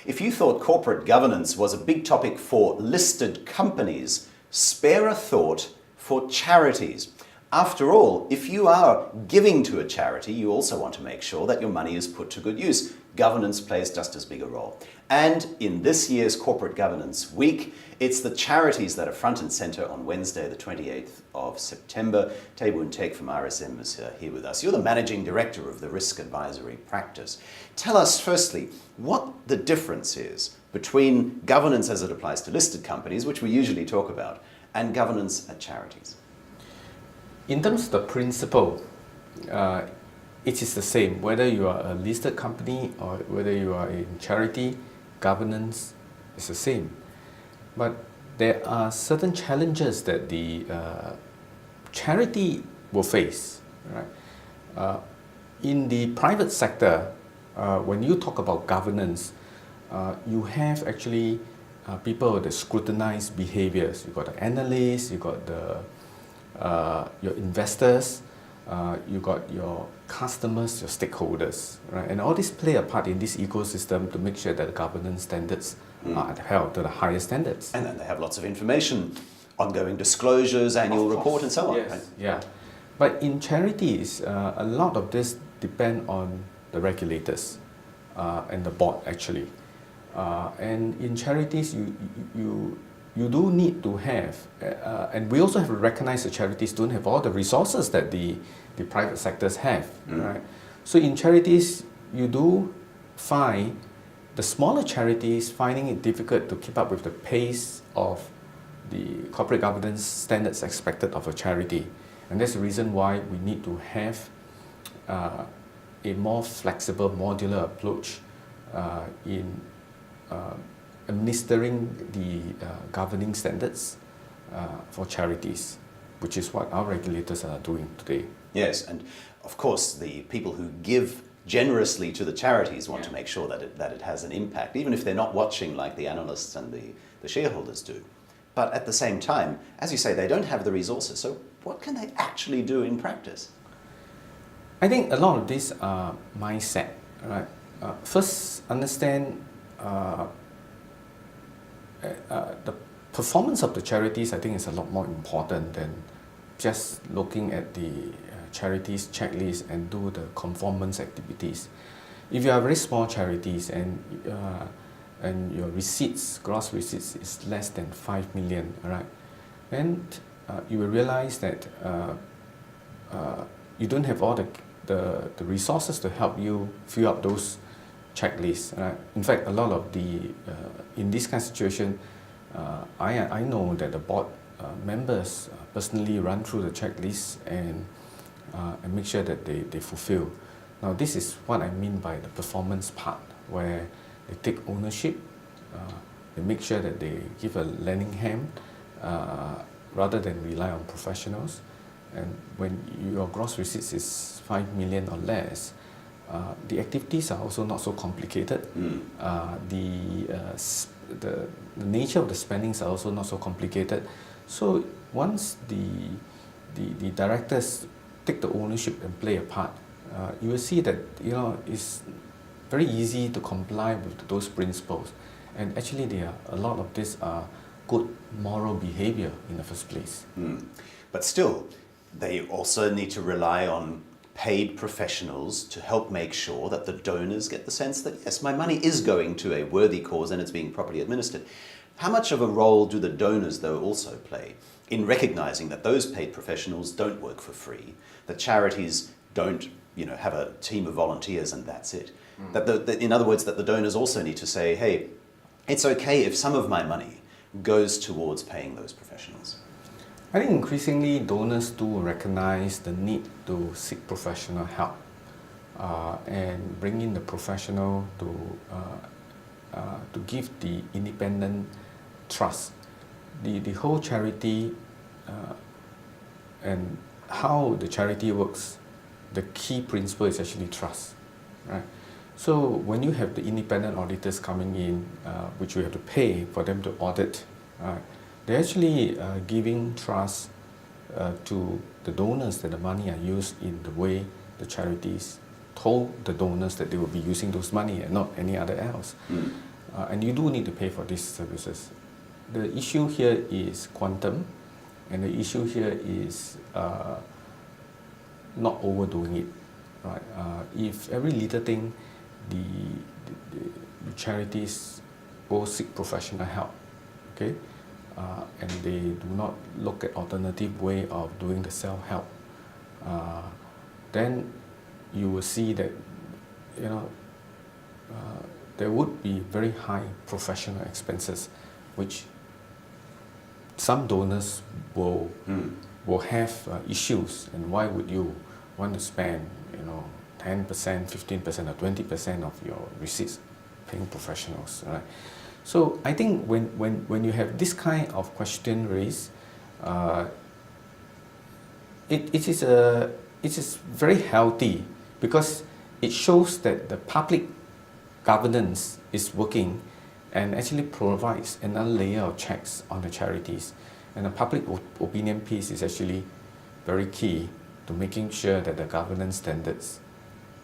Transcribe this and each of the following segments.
If you thought corporate governance was a big topic for listed companies, spare a thought for charities. After all, if you are giving to a charity, you also want to make sure that your money is put to good use. Governance plays just as big a role. And in this year's Corporate Governance Week, it's the charities that are front and center on Wednesday, the 28th of September. Taebun Tek from RSM is here with us. You're the Managing Director of the Risk Advisory Practice. Tell us firstly what the difference is between governance as it applies to listed companies, which we usually talk about, and governance at charities. In terms of the principle, it is the same. Whether you are a listed company or whether you are in charity, governance is the same. But there are certain challenges that the charity will face. Right? In the private sector, when you talk about governance, you have actually people that scrutinize behaviors. You got the analysts, you got the your investors, you got your customers, your stakeholders, right? And all these play a part in this ecosystem to make sure that the governance standards are held to the highest standards. And then they have lots of information, ongoing disclosures, annual report, and so on. Yes. Right? Yeah, but in charities, a lot of this depend on the regulators and the board actually. And in charities, you do need to have, and we also have to recognize that charities don't have all the resources that the private sectors have, right? So in charities, you do find the smaller charities finding it difficult to keep up with the pace of the corporate governance standards expected of a charity. And that's the reason why we need to have a more flexible, modular approach in administering the governing standards for charities, which is what our regulators are doing today. Yes, and of course the people who give generously to the charities want to make sure that it has an impact, even if they're not watching like the analysts and the shareholders do. But at the same time, as you say, they don't have the resources, so what can they actually do in practice? I think a lot of this mindset, right? First, understand the performance of the charities, I think, is a lot more important than just looking at the charities checklist and do the conformance activities. If you are very small charities and your receipts, gross receipts is less than 5 million, right? And you will realize that you don't have all the resources to help you fill up those checklists, right? In fact, a lot of the in this kind of situation, I know that the board members personally run through the checklist and make sure that they fulfill. Now, this is what I mean by the performance part, where they take ownership, they make sure that they give a lending hand rather than rely on professionals. And when your gross receipts is 5 million or less, the activities are also not so complicated. The nature of the spendings are also not so complicated. So once the directors take the ownership and play a part, you will see that it's very easy to comply with those principles. And actually, a lot of these are good moral behavior in the first place. But still, they also need to rely on paid professionals to help make sure that the donors get the sense that, yes, my money is going to a worthy cause and it's being properly administered. How much of a role do the donors, though, also play in recognizing that those paid professionals don't work for free, that charities don't have a team of volunteers and that's it? In other words, that the donors also need to say, hey, it's okay if some of my money goes towards paying those professionals. I think increasingly donors do recognize the need to seek professional help and bring in the professional to give the independent trust. The whole charity and how the charity works, the key principle is actually trust, right? So when you have the independent auditors coming in, which you have to pay for them to audit, they're actually giving trust to the donors that the money are used in the way the charities told the donors that they will be using those money and not any other else. and you do need to pay for these services. The issue here is quantum, and the issue here is not overdoing it. Right? If every little thing, the charities go seek professional help, okay, and they do not look at alternative way of doing the self-help, then you will see that, you know, there would be very high professional expenses, which some donors will have issues. And why would you want to spend, you know, 10%, 15%, or 20% of your receipts paying professionals, right? So I think when you have this kind of question raised, it is very healthy, because it shows that the public governance is working and actually provides another layer of checks on the charities. And the public opinion piece is actually very key to making sure that the governance standards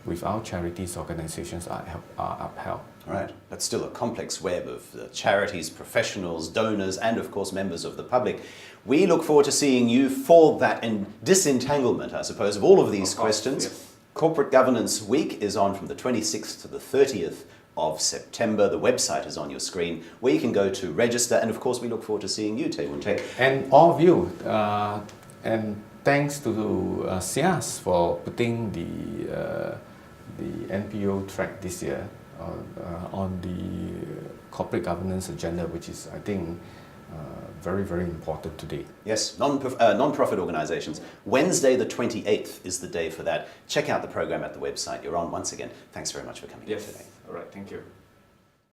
with our charities organizations are upheld. Right, but still a complex web of charities, professionals, donors, and of course members of the public. We look forward to seeing you for that disentanglement, I suppose, of all of these questions. Yes. Corporate Governance Week is on from the 26th to the 30th of September. The website is on your screen where you can go to register, and of course we look forward to seeing you, Tae Woon Taek. And all of you, and thanks to SIAS for putting the NPO track this year on the corporate governance agenda, which is, I think, very, very important today. Yes, non-profit organizations. Wednesday the 28th is the day for that. Check out the program at the website. You're on once again. Thanks very much for coming today. All right, thank you.